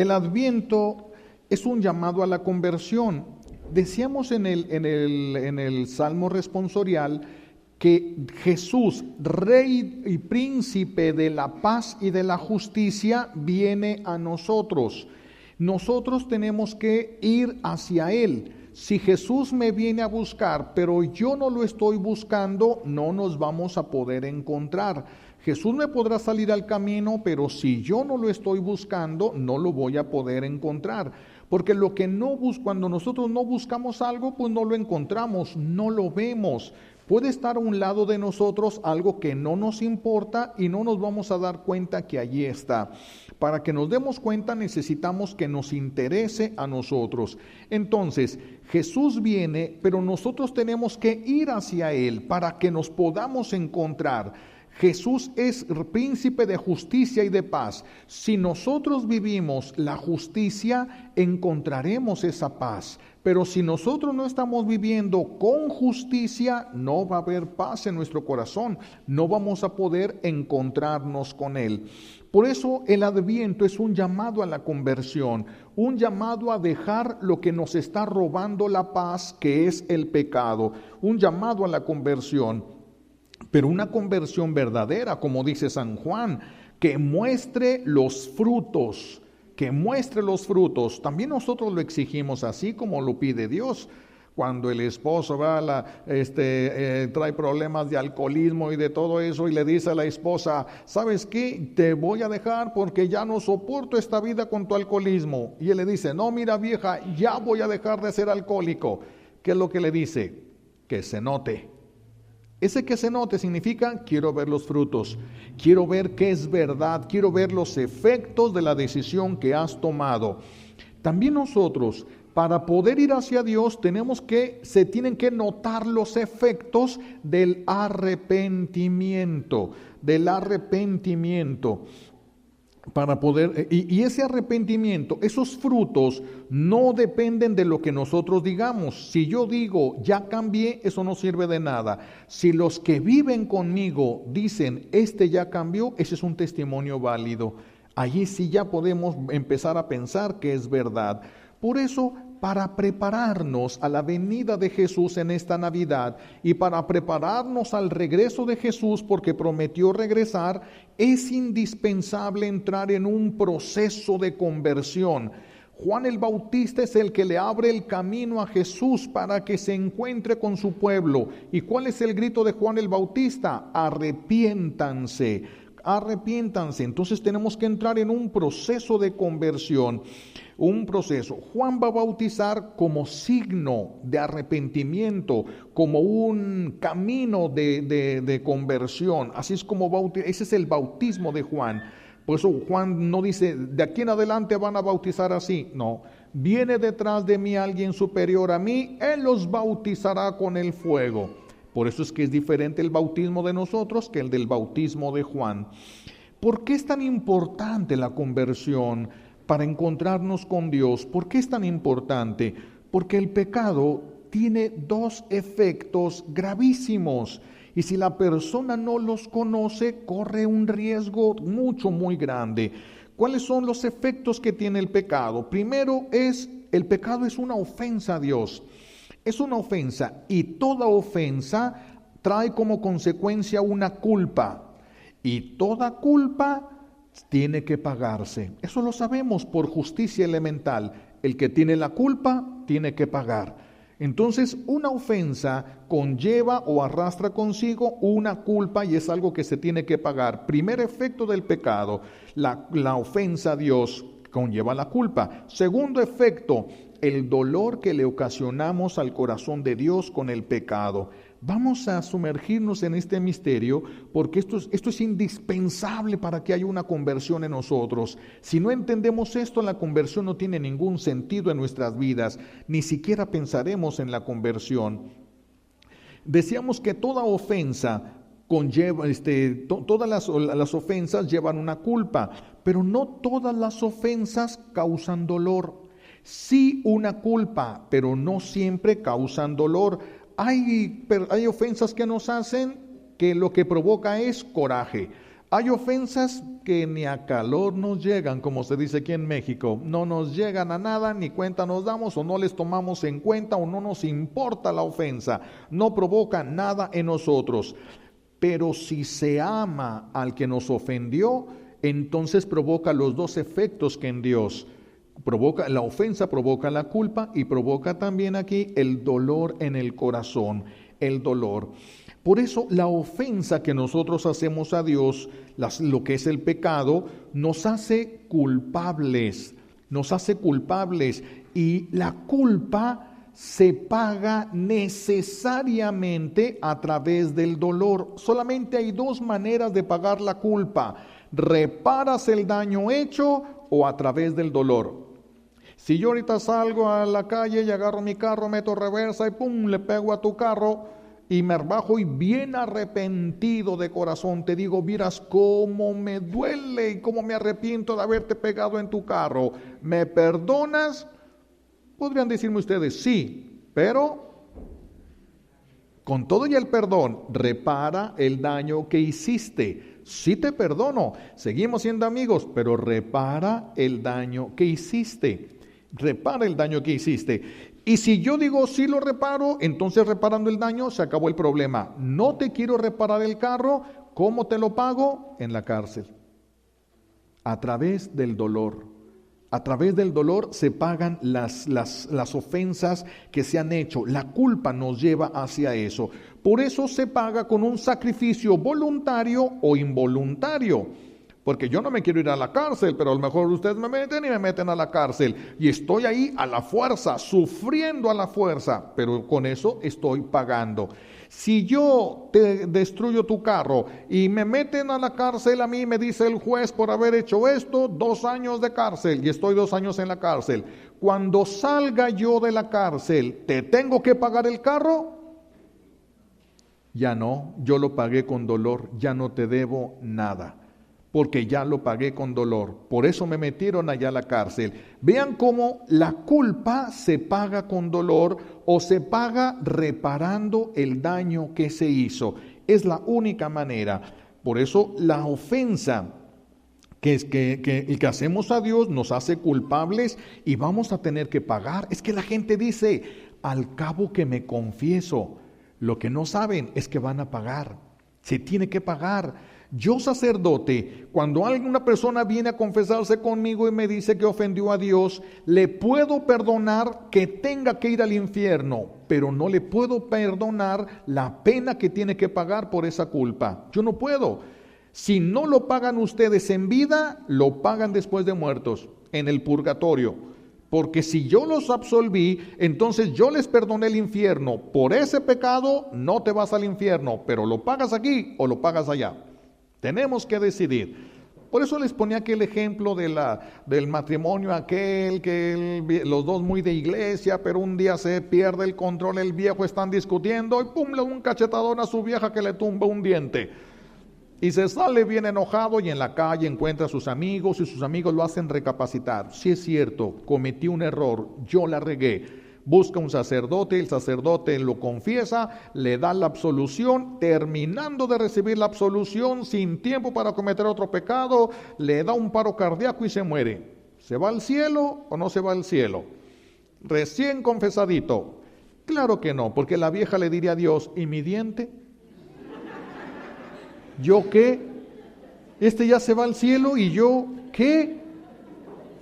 El Adviento es un llamado a la conversión. Decíamos en el Salmo responsorial que Jesús, Rey y Príncipe de la paz y de la justicia, viene a nosotros. Nosotros tenemos que ir hacia Él. Si Jesús me viene a buscar, pero yo no lo estoy buscando, no nos vamos a poder encontrar. Jesús me podrá salir al camino, pero si yo no lo estoy buscando, no lo voy a poder encontrar. Porque lo que cuando nosotros no buscamos algo, pues no lo encontramos, no lo vemos. Puede estar a un lado de nosotros algo que no nos importa y no nos vamos a dar cuenta que allí está. Para que nos demos cuenta necesitamos que nos interese a nosotros. Entonces, Jesús viene, pero nosotros tenemos que ir hacia Él para que nos podamos encontrar. Jesús es príncipe de justicia y de paz. Si nosotros vivimos la justicia, encontraremos esa paz. Pero si nosotros no estamos viviendo con justicia, no va a haber paz en nuestro corazón. No vamos a poder encontrarnos con Él. Por eso el Adviento es un llamado a la conversión, un llamado a dejar lo que nos está robando la paz, que es el pecado, un llamado a la conversión. Pero una conversión verdadera, como dice San Juan, que muestre los frutos, También nosotros lo exigimos así como lo pide Dios. Cuando el esposo trae problemas de alcoholismo y de todo eso y le dice a la esposa, ¿sabes qué? Te voy a dejar porque ya no soporto esta vida con tu alcoholismo. Y él le dice, no, mira vieja, ya voy a dejar de ser alcohólico. ¿Qué es lo que le dice? Que se note. Ese que se note significa, quiero ver los frutos, quiero ver qué es verdad, quiero ver los efectos de la decisión que has tomado. También nosotros, para poder ir hacia Dios, se tienen que notar los efectos del arrepentimiento, para poder, y ese arrepentimiento, esos frutos no dependen de lo que nosotros digamos. Si yo digo, ya cambié, eso no sirve de nada. Si los que viven conmigo dicen, ya cambió, ese es un testimonio válido. Allí sí ya podemos empezar a pensar que es verdad. Por eso, para prepararnos a la venida de Jesús en esta Navidad y para prepararnos al regreso de Jesús, porque prometió regresar, es indispensable entrar en un proceso de conversión. Juan el Bautista es el que le abre el camino a Jesús para que se encuentre con su pueblo. ¿Y cuál es el grito de Juan el Bautista? Arrepiéntanse. Entonces tenemos que entrar en un proceso de conversión. Juan va a bautizar como signo de arrepentimiento, como un camino de conversión. Así es como ese es el bautismo de Juan. Por eso Juan no dice, de aquí en adelante van a bautizar así. No, viene detrás de mí alguien superior a mí, Él los bautizará con el fuego. Por eso es que es diferente el bautismo de nosotros que el del bautismo de Juan. ¿Por qué es tan importante la conversión para encontrarnos con Dios? ¿Por qué es tan importante? Porque el pecado tiene dos efectos gravísimos. Y si la persona no los conoce, corre un riesgo muy grande. ¿Cuáles son los efectos que tiene el pecado? Primero el pecado es una ofensa a Dios. Es una ofensa y toda ofensa trae como consecuencia una culpa. Y toda culpa tiene que pagarse. Eso lo sabemos por justicia elemental. El que tiene la culpa tiene que pagar. Entonces, una ofensa conlleva o arrastra consigo una culpa y es algo que se tiene que pagar. Primer efecto del pecado, la ofensa a Dios conlleva la culpa. Segundo efecto, el dolor que le ocasionamos al corazón de Dios con el pecado. Vamos a sumergirnos en este misterio porque esto es indispensable para que haya una conversión en nosotros. Si no entendemos esto, la conversión no tiene ningún sentido en nuestras vidas, ni siquiera pensaremos en la conversión. Decíamos que toda ofensa conlleva, todas las ofensas llevan una culpa, pero no todas las ofensas causan dolor. Sí una culpa, pero no siempre causan dolor. Hay ofensas que nos hacen que lo que provoca es coraje. Hay ofensas que ni a calor nos llegan, como se dice aquí en México. No nos llegan a nada, ni cuenta nos damos, o no les tomamos en cuenta, o no nos importa la ofensa. No provoca nada en nosotros. Pero si se ama al que nos ofendió, entonces provoca los dos efectos que en Dios. Provoca, la ofensa provoca la culpa y provoca también aquí el dolor en el corazón, el dolor. Por eso la ofensa que nosotros hacemos a Dios, lo que es el pecado, nos hace culpables, y la culpa se paga necesariamente a través del dolor. Solamente hay dos maneras de pagar la culpa: reparas el daño hecho o a través del dolor. Si yo ahorita salgo a la calle y agarro mi carro, meto reversa y pum, le pego a tu carro, y me bajo y bien arrepentido de corazón te digo, vieras cómo me duele y cómo me arrepiento de haberte pegado en tu carro, ¿me perdonas? Podrían decirme ustedes, sí, pero con todo y el perdón, repara el daño que hiciste. Sí te perdono, seguimos siendo amigos, pero repara el daño que hiciste. Repara el daño que hiciste. Y si yo digo sí lo reparo, entonces reparando el daño se acabó el problema. No te quiero reparar el carro, ¿cómo te lo pago? En la cárcel. A través del dolor. A través del dolor se pagan las ofensas que se han hecho. La culpa nos lleva hacia eso. Por eso se paga con un sacrificio voluntario o involuntario. Porque yo no me quiero ir a la cárcel, pero a lo mejor ustedes me meten y me meten a la cárcel. Y estoy ahí a la fuerza, sufriendo a la fuerza, pero con eso estoy pagando. Si yo te destruyo tu carro y me meten a la cárcel, a mí me dice el juez por haber hecho esto, 2 años de cárcel, y estoy 2 años en la cárcel. Cuando salga yo de la cárcel, ¿te tengo que pagar el carro? Ya no, yo lo pagué con dolor, ya no te debo nada. Porque ya lo pagué con dolor. Por eso me metieron allá a la cárcel. Vean cómo la culpa se paga con dolor o se paga reparando el daño que se hizo. Es la única manera. Por eso la ofensa que hacemos a Dios nos hace culpables y vamos a tener que pagar. Es que la gente dice, al cabo que me confieso, lo que no saben es que van a pagar. Se tiene que pagar. Yo, sacerdote, cuando alguna persona viene a confesarse conmigo y me dice que ofendió a Dios, le puedo perdonar que tenga que ir al infierno, pero no le puedo perdonar la pena que tiene que pagar por esa culpa. Yo no puedo. Si no lo pagan ustedes en vida, lo pagan después de muertos, en el purgatorio. Porque si yo los absolví, entonces yo les perdoné el infierno. Por ese pecado no te vas al infierno, pero lo pagas aquí o lo pagas allá. Tenemos que decidir. Por eso les ponía aquel ejemplo del matrimonio aquel, los dos muy de iglesia, pero un día se pierde el control, el viejo están discutiendo y pum, le da un cachetadón a su vieja que le tumba un diente. Y se sale bien enojado y en la calle encuentra a sus amigos y sus amigos lo hacen recapacitar. Sí es cierto, cometí un error, yo la regué. Busca un sacerdote, el sacerdote lo confiesa, le da la absolución, terminando de recibir la absolución, sin tiempo para cometer otro pecado, le da un paro cardíaco y se muere. ¿Se va al cielo o no se va al cielo? Recién confesadito. Claro que no, porque la vieja le diría a Dios, ¿y mi diente? ¿Yo qué? Este ya se va al cielo y yo ¿qué?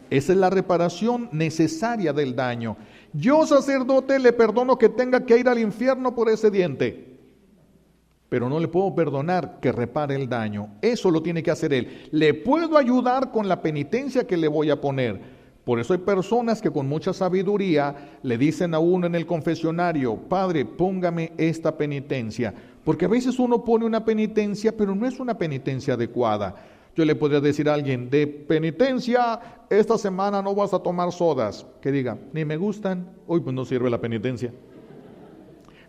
Esa es la reparación necesaria del daño. Yo, sacerdote, le perdono que tenga que ir al infierno por ese diente, pero no le puedo perdonar que repare el daño. Eso lo tiene que hacer él. Le puedo ayudar con la penitencia que le voy a poner. Por eso hay personas que con mucha sabiduría le dicen a uno en el confesionario, Padre, póngame esta penitencia. Porque a veces uno pone una penitencia, pero no es una penitencia adecuada. Yo le podría decir a alguien, de penitencia, esta semana no vas a tomar sodas. Que diga, ni me gustan, hoy pues no sirve la penitencia.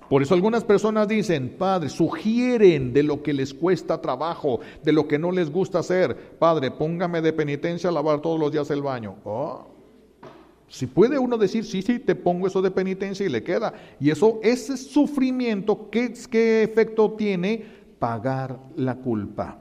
Por eso algunas personas dicen, Padre, sugieren de lo que les cuesta trabajo, de lo que no les gusta hacer. Padre, póngame de penitencia a lavar todos los días el baño. Oh, si puede uno decir, sí, te pongo eso de penitencia y le queda. Y eso, ese sufrimiento, ¿qué efecto tiene? Pagar la culpa.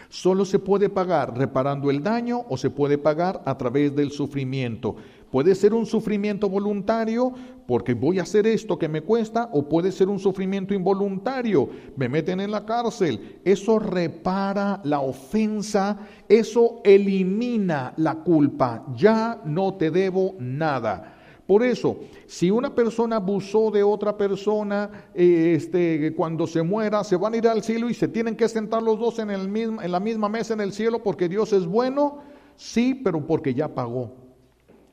Solo se puede pagar reparando el daño o se puede pagar a través del sufrimiento. Puede ser un sufrimiento voluntario porque voy a hacer esto que me cuesta, o puede ser un sufrimiento involuntario, me meten en la cárcel. Eso repara la ofensa, eso elimina la culpa. Ya no te debo nada. Por eso, si una persona abusó de otra persona, cuando se muera, se van a ir al cielo y se tienen que sentar los dos en la misma mesa en el cielo porque Dios es bueno. Sí, pero porque ya pagó.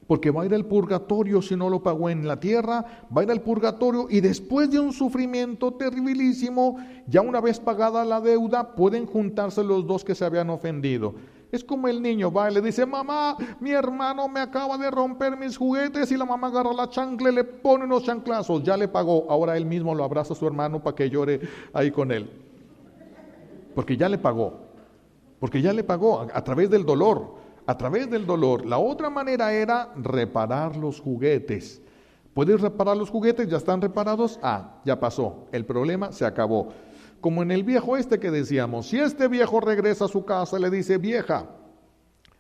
Porque va a ir al purgatorio si no lo pagó en la tierra, va a ir al purgatorio y después de un sufrimiento terribilísimo, ya una vez pagada la deuda, pueden juntarse los dos que se habían ofendido. Es como el niño va y le dice: mamá, mi hermano me acaba de romper mis juguetes, y la mamá agarra la chancla y le pone unos chanclazos. Ya le pagó, ahora él mismo lo abraza a su hermano para que llore ahí con él. Porque ya le pagó, a través del dolor. A través del dolor. La otra manera era reparar los juguetes. ¿Puedes reparar los juguetes? ¿Ya están reparados? Ya pasó. El problema se acabó. Como en el viejo que decíamos, si este viejo regresa a su casa, le dice: vieja,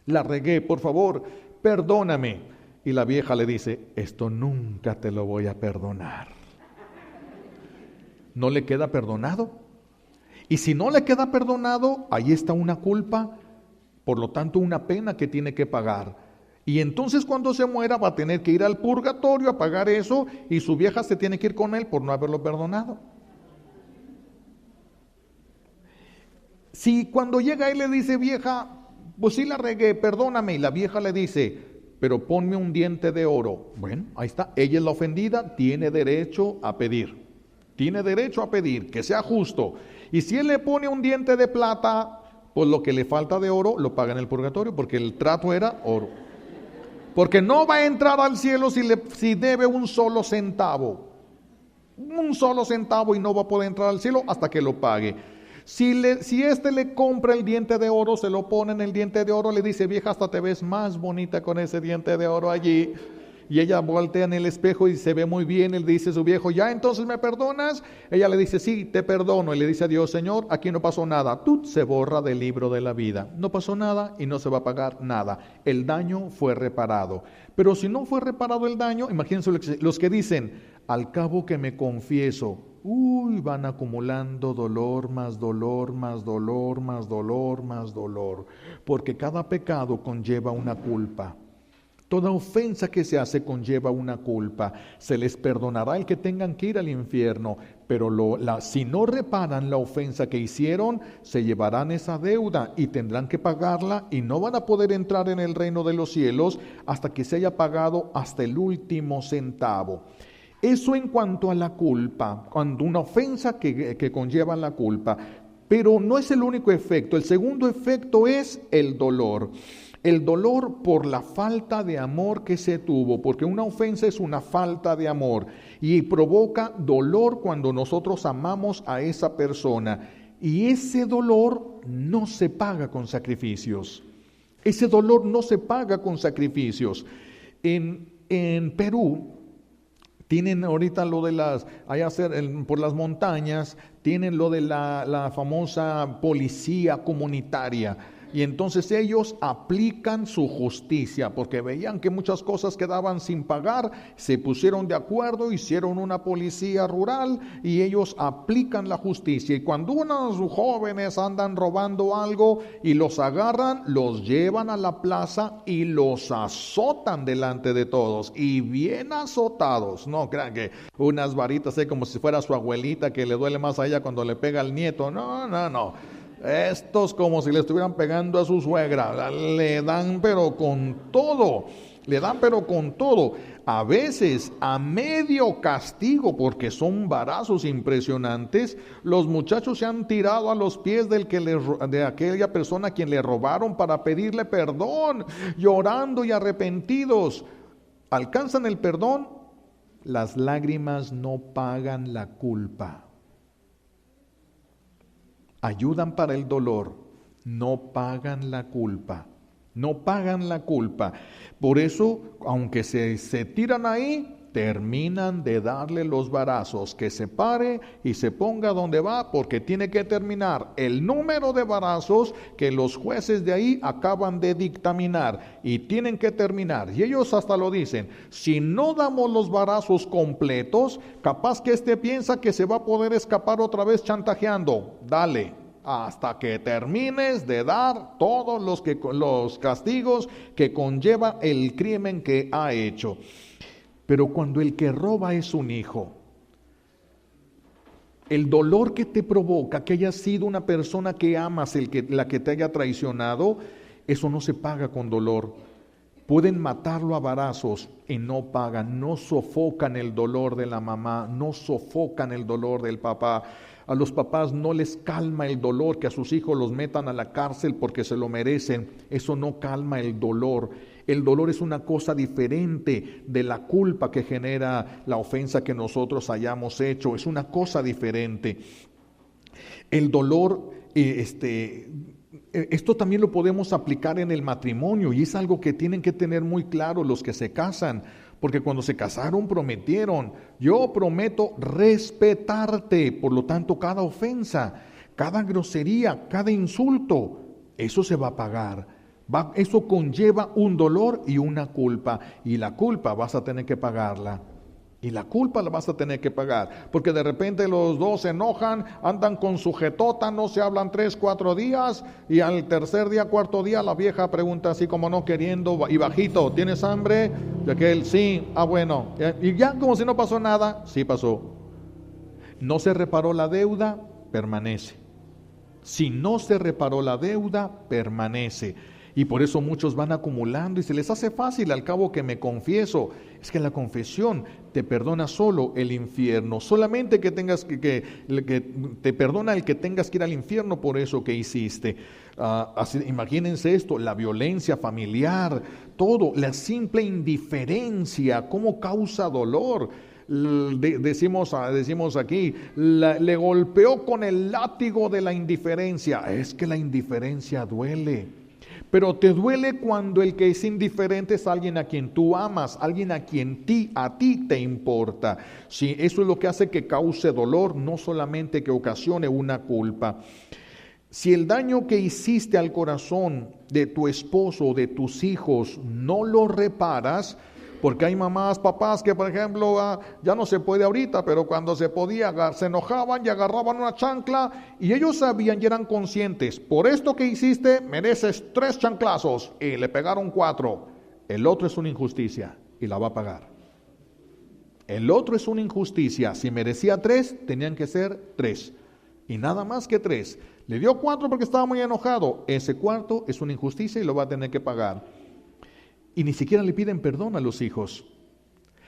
la regué, por favor, perdóname. Y la vieja le dice: esto nunca te lo voy a perdonar. ¿No le queda perdonado? Y si no le queda perdonado, ahí está una culpa. Por lo tanto, una pena que tiene que pagar. Y entonces cuando se muera va a tener que ir al purgatorio a pagar eso, y su vieja se tiene que ir con él por no haberlo perdonado. Si cuando llega él le dice: vieja, pues sí la regué, perdóname, y la vieja le dice: pero ponme un diente de oro. Bueno, ahí está, ella es la ofendida, tiene derecho a pedir. Tiene derecho a pedir que sea justo. Y si él le pone un diente de plata, pues lo que le falta de oro lo paga en el purgatorio, porque el trato era oro. Porque no va a entrar al cielo si debe un solo centavo. Un solo centavo, y no va a poder entrar al cielo hasta que lo pague. Si le compra el diente de oro, se lo pone en el diente de oro, le dice: vieja, hasta te ves más bonita con ese diente de oro allí. Y ella voltea en el espejo y se ve muy bien. Él dice a su viejo: ¿ya entonces me perdonas? Ella le dice: sí, te perdono. Y le dice a Dios: Señor, aquí no pasó nada. Tut, se borra del libro de la vida. No pasó nada y no se va a pagar nada. El daño fue reparado. Pero si no fue reparado el daño, imagínense los que dicen: al cabo que me confieso. Van acumulando dolor, más dolor, más dolor, más dolor, más dolor. Porque cada pecado conlleva una culpa. Toda ofensa que se hace conlleva una culpa. Se les perdonará el que tengan que ir al infierno, pero si no reparan la ofensa que hicieron, se llevarán esa deuda y tendrán que pagarla, y no van a poder entrar en el reino de los cielos hasta que se haya pagado hasta el último centavo. Eso en cuanto a la culpa, cuando una ofensa que conlleva la culpa. Pero no es el único efecto. El segundo efecto es el dolor. El dolor por la falta de amor que se tuvo, porque una ofensa es una falta de amor y provoca dolor cuando nosotros amamos a esa persona. Y ese dolor no se paga con sacrificios. Ese dolor no se paga con sacrificios. En Perú tienen ahorita lo de por las montañas, tienen lo de la famosa policía comunitaria. Y entonces ellos aplican su justicia, porque veían que muchas cosas quedaban sin pagar, se pusieron de acuerdo, hicieron una policía rural y ellos aplican la justicia. Y cuando unos jóvenes andan robando algo y los agarran, los llevan a la plaza y los azotan delante de todos, y bien azotados. No crean que unas varitas como si fuera su abuelita, que le duele más a ella cuando le pega al nieto. No. Estos como si le estuvieran pegando a su suegra, le dan pero con todo, a veces a medio castigo, porque son varazos impresionantes. Los muchachos se han tirado a los pies de aquella persona a quien le robaron para pedirle perdón, llorando y arrepentidos. Alcanzan el perdón, las lágrimas no pagan la culpa. Ayudan para el dolor, no pagan la culpa. Por eso, aunque se tiran ahí, terminan de darle los varazos, que se pare y se ponga donde va, porque tiene que terminar el número de varazos que los jueces de ahí acaban de dictaminar, y tienen que terminar. Y ellos hasta lo dicen: si no damos los varazos completos, capaz que piensa que se va a poder escapar otra vez chantajeando. Dale, hasta que termines de dar todos los castigos que conlleva el crimen que ha hecho. Pero cuando el que roba es un hijo, el dolor que te provoca que haya sido una persona que amas, la que te haya traicionado, eso no se paga con dolor. Pueden matarlo a varazos y no pagan, no sofocan el dolor de la mamá, no sofocan el dolor del papá. A los papás no les calma el dolor que a sus hijos los metan a la cárcel porque se lo merecen. Eso no calma el dolor. El dolor es una cosa diferente de la culpa que genera la ofensa que nosotros hayamos hecho. Es una cosa diferente. El dolor, esto también lo podemos aplicar en el matrimonio, y es algo que tienen que tener muy claro los que se casan, porque cuando se casaron prometieron: yo prometo respetarte. Por lo tanto, cada ofensa, cada grosería, cada insulto, eso se va a pagar. Eso conlleva un dolor y una culpa, y la culpa vas a tener que pagarla. Y la culpa la vas a tener que pagar, porque de repente los dos se enojan, andan con sujetota, no se hablan 3, 4 días, y al tercer día, cuarto día, la vieja pregunta así como no queriendo, y bajito: ¿tienes hambre? Y aquel: sí. Bueno. Y ya como si no pasó nada. Sí pasó. No se reparó la deuda, permanece. Si no se reparó la deuda, permanece. Y por eso muchos van acumulando y se les hace fácil al cabo que me confieso. Es que la confesión te perdona solo el infierno. Solamente que te perdona el que tengas que ir al infierno por eso que hiciste. Imagínense esto: la violencia familiar, todo, la simple indiferencia, cómo causa dolor. Decimos aquí, le golpeó con el látigo de la indiferencia. Es que la indiferencia duele. Pero te duele cuando el que es indiferente es alguien a quien tú amas, alguien a quien a ti te importa. Sí, eso es lo que hace que cause dolor, no solamente que ocasione una culpa. Si el daño que hiciste al corazón de tu esposo o de tus hijos no lo reparas, porque hay mamás, papás que, por ejemplo, ya no se puede ahorita, pero cuando se podía, se enojaban y agarraban una chancla, y ellos sabían y eran conscientes: por esto que hiciste mereces 3 chanclazos, y le pegaron 4. El otro es una injusticia y la va a pagar. El otro es una injusticia. Si merecía 3, tenían que ser 3, y nada más que 3. Le dio 4 porque estaba muy enojado. Ese cuarto es una injusticia y lo va a tener que pagar. Y ni siquiera le piden perdón a los hijos.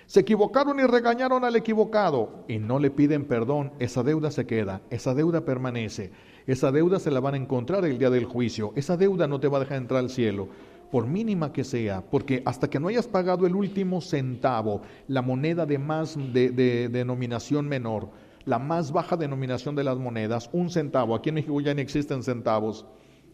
Se equivocaron y regañaron al equivocado y no le piden perdón. Esa deuda se queda, esa deuda permanece. Esa deuda se la van a encontrar el día del juicio. Esa deuda no te va a dejar entrar al cielo, por mínima que sea, porque hasta que no hayas pagado el último centavo, la moneda de denominación menor, la más baja denominación de las monedas, 1 centavo. Aquí en México ya no existen centavos,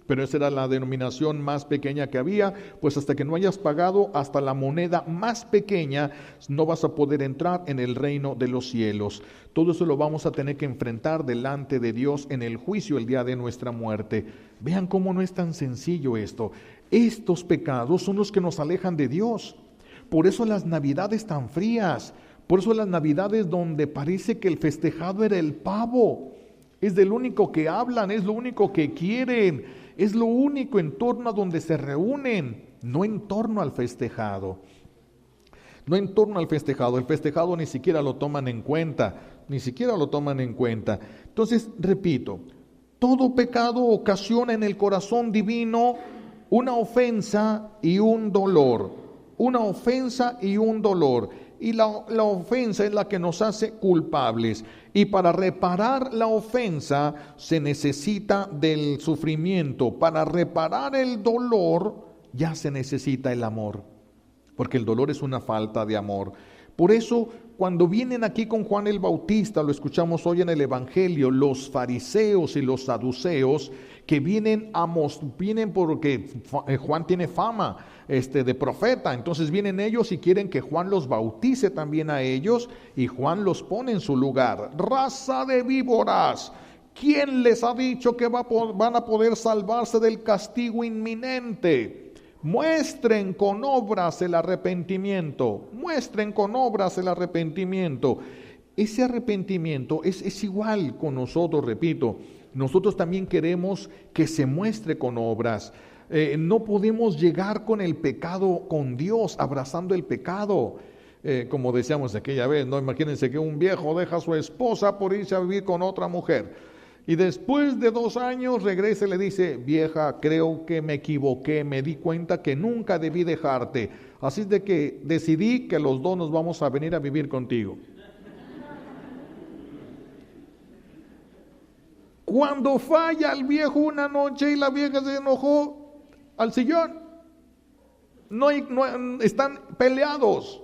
pero esa era la denominación más pequeña que había. Pues hasta que no hayas pagado hasta la moneda más pequeña, no vas a poder entrar en el reino de los cielos. Todo eso lo vamos a tener que enfrentar delante de Dios en el juicio el día de nuestra muerte. Vean cómo no es tan sencillo esto. Estos pecados son los que nos alejan de Dios. Por eso las navidades tan frías, por eso las navidades donde parece que el festejado era el pavo. Es del único que hablan, es lo único que quieren. Es lo único en torno a donde se reúnen, no en torno al festejado. No en torno al festejado. El festejado ni siquiera lo toman en cuenta, ni siquiera lo toman en cuenta. Entonces, repito, todo pecado ocasiona en el corazón divino una ofensa y un dolor. Una ofensa y un dolor. Y la ofensa es la que nos hace culpables. Y para reparar la ofensa se necesita del sufrimiento. Para reparar el dolor ya se necesita el amor. Porque el dolor es una falta de amor. Por eso, cuando vienen aquí con Juan el Bautista, lo escuchamos hoy en el Evangelio, los fariseos y los saduceos, que vienen porque Juan tiene fama de profeta, entonces vienen ellos y quieren que Juan los bautice también a ellos, y Juan los pone en su lugar. Raza de víboras, ¿quién les ha dicho que van a poder salvarse del castigo inminente? Muestren con obras el arrepentimiento. Muestren con obras el arrepentimiento. Ese arrepentimiento es igual con nosotros, repito. Nosotros también queremos que se muestre con obras. No podemos llegar con el pecado, con Dios, abrazando el pecado. Como decíamos aquella vez, ¿no? Imagínense que un viejo deja a su esposa por irse a vivir con otra mujer. Y después de 2 años regresa y le dice: vieja, creo que me equivoqué, me di cuenta que nunca debí dejarte. Así es de que decidí que los dos nos vamos a venir a vivir contigo. Cuando falla el viejo una noche y la vieja se enojó, al sillón. Están peleados.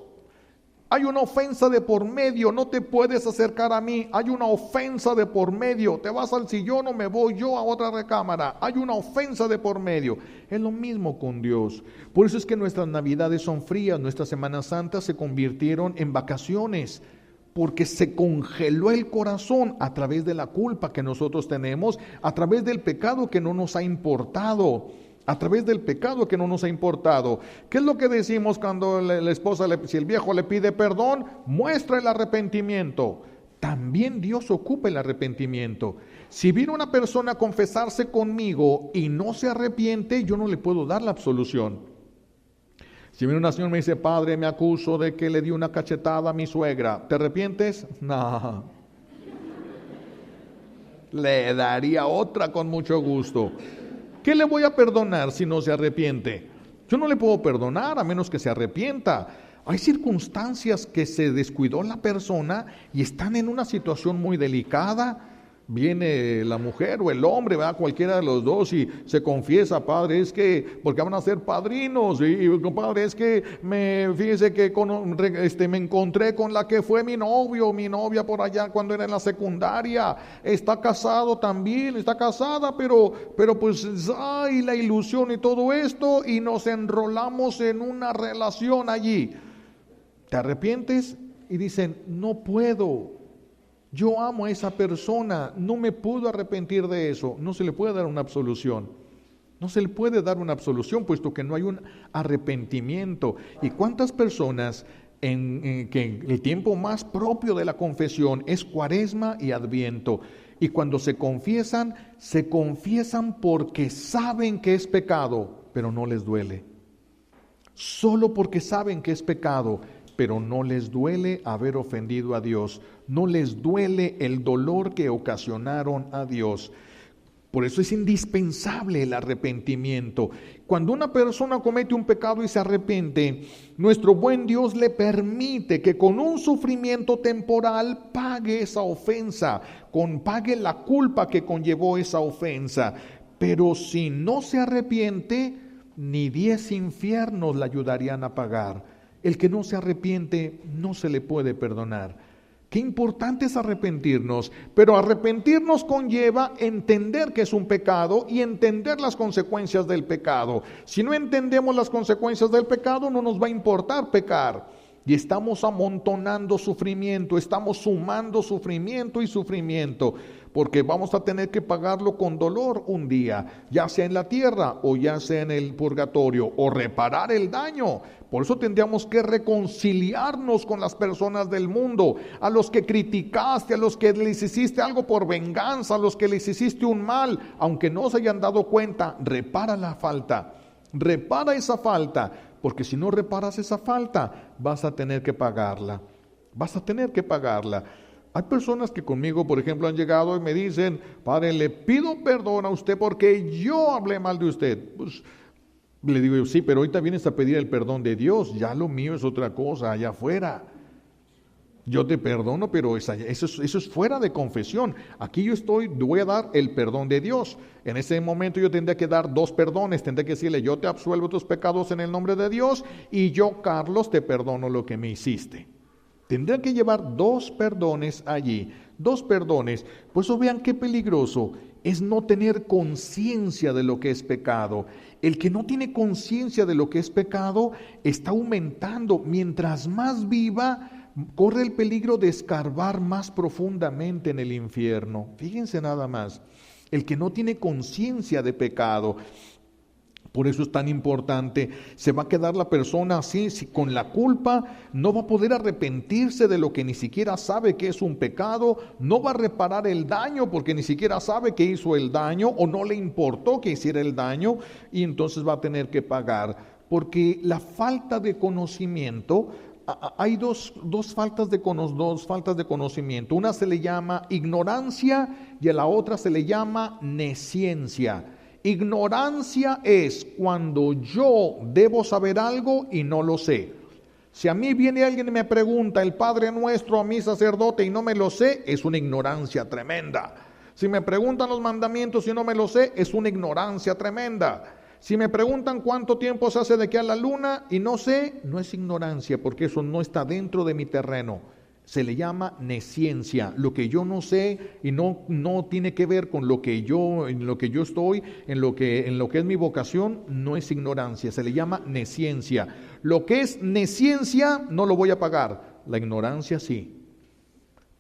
Hay una ofensa de por medio, no te puedes acercar a mí, hay una ofensa de por medio, te vas al sillón o me voy yo a otra recámara, hay una ofensa de por medio. Es lo mismo con Dios. Por eso es que nuestras navidades son frías, nuestras Semanas Santas se convirtieron en vacaciones, porque se congeló el corazón a través de la culpa que nosotros tenemos, a través del pecado que no nos ha importado. A través del pecado que no nos ha importado. ¿Qué es lo que decimos cuando la esposa, si el viejo le pide perdón? Muestra el arrepentimiento. También Dios ocupa el arrepentimiento. Si viene una persona a confesarse conmigo y no se arrepiente, yo no le puedo dar la absolución. Si viene una señora y me dice: padre, me acuso de que le di una cachetada a mi suegra, ¿te arrepientes? No. Le daría otra con mucho gusto. ¿Qué le voy a perdonar si no se arrepiente? Yo no le puedo perdonar a menos que se arrepienta. Hay circunstancias que se descuidó la persona y están en una situación muy delicada. Viene la mujer o el hombre, ¿verdad? Cualquiera de los dos, y se confiesa: padre, es que, porque van a ser padrinos, y padre, es que fíjese que me encontré con la que fue mi novio, mi novia por allá cuando era en la secundaria, está casado también, está casada, pero pues hay la ilusión y todo esto, y nos enrolamos en una relación allí. ¿Te arrepientes? Y dicen: no puedo. Yo amo a esa persona, no me puedo arrepentir de eso. No se le puede dar una absolución. No se le puede dar una absolución, puesto que no hay un arrepentimiento. ¿Y cuántas personas que el tiempo más propio de la confesión es Cuaresma y Adviento? Y cuando se confiesan porque saben que es pecado, pero no les duele. Solo porque saben que es pecado, pero no les duele haber ofendido a Dios, no les duele el dolor que ocasionaron a Dios. Por eso es indispensable el arrepentimiento. Cuando una persona comete un pecado y se arrepiente, nuestro buen Dios le permite que con un sufrimiento temporal pague esa ofensa, pague la culpa que conllevó esa ofensa. Pero si no se arrepiente, ni 10 infiernos le ayudarían a pagar. El que no se arrepiente no se le puede perdonar. Qué importante es arrepentirnos, pero arrepentirnos conlleva entender que es un pecado y entender las consecuencias del pecado. Si no entendemos las consecuencias del pecado, no nos va a importar pecar. Y estamos amontonando sufrimiento, estamos sumando sufrimiento y sufrimiento, porque vamos a tener que pagarlo con dolor un día, ya sea en la tierra o ya sea en el purgatorio, o reparar el daño. Por eso tendríamos que reconciliarnos con las personas del mundo, a los que criticaste, a los que les hiciste algo por venganza, a los que les hiciste un mal, aunque no se hayan dado cuenta. Repara la falta, repara esa falta, porque si no reparas esa falta, vas a tener que pagarla, vas a tener que pagarla. Hay personas que conmigo, por ejemplo, han llegado y me dicen: padre, le pido perdón a usted porque yo hablé mal de usted. Pues, le digo yo: sí, pero ahorita vienes a pedir el perdón de Dios, ya lo mío es otra cosa, allá afuera. Yo te perdono, pero eso es fuera de confesión. Aquí voy a dar el perdón de Dios. En ese momento yo tendría que dar 2 perdones, tendría que decirle: yo te absuelvo tus pecados en el nombre de Dios, y yo, Carlos, te perdono lo que me hiciste. Tendrán que llevar 2 perdones allí, 2 perdones. Por eso vean qué peligroso es no tener conciencia de lo que es pecado. El que no tiene conciencia de lo que es pecado está aumentando. Mientras más viva, corre el peligro de escarbar más profundamente en el infierno. Fíjense nada más, el que no tiene conciencia de pecado. Por eso es tan importante, se va a quedar la persona así, con la culpa, no va a poder arrepentirse de lo que ni siquiera sabe que es un pecado, no va a reparar el daño porque ni siquiera sabe que hizo el daño o no le importó que hiciera el daño y entonces va a tener que pagar. Porque la falta de conocimiento, hay dos faltas de conocimiento, una se le llama ignorancia y a la otra se le llama nesciencia. Ignorancia es cuando yo debo saber algo y no lo sé. Si a mí viene alguien y me pregunta el Padre Nuestro a mi sacerdote y no me lo sé, es una ignorancia tremenda. Si me preguntan los mandamientos y no me lo sé, es una ignorancia tremenda. Si me preguntan cuánto tiempo se hace de aquí a la luna y no sé, no es ignorancia porque eso no está dentro de mi terreno. Se le llama nesciencia, lo que yo no sé y no tiene que ver con en lo que yo estoy, en lo que es mi vocación, no es ignorancia, se le llama nesciencia. Lo que es nesciencia no lo voy a pagar, la ignorancia sí.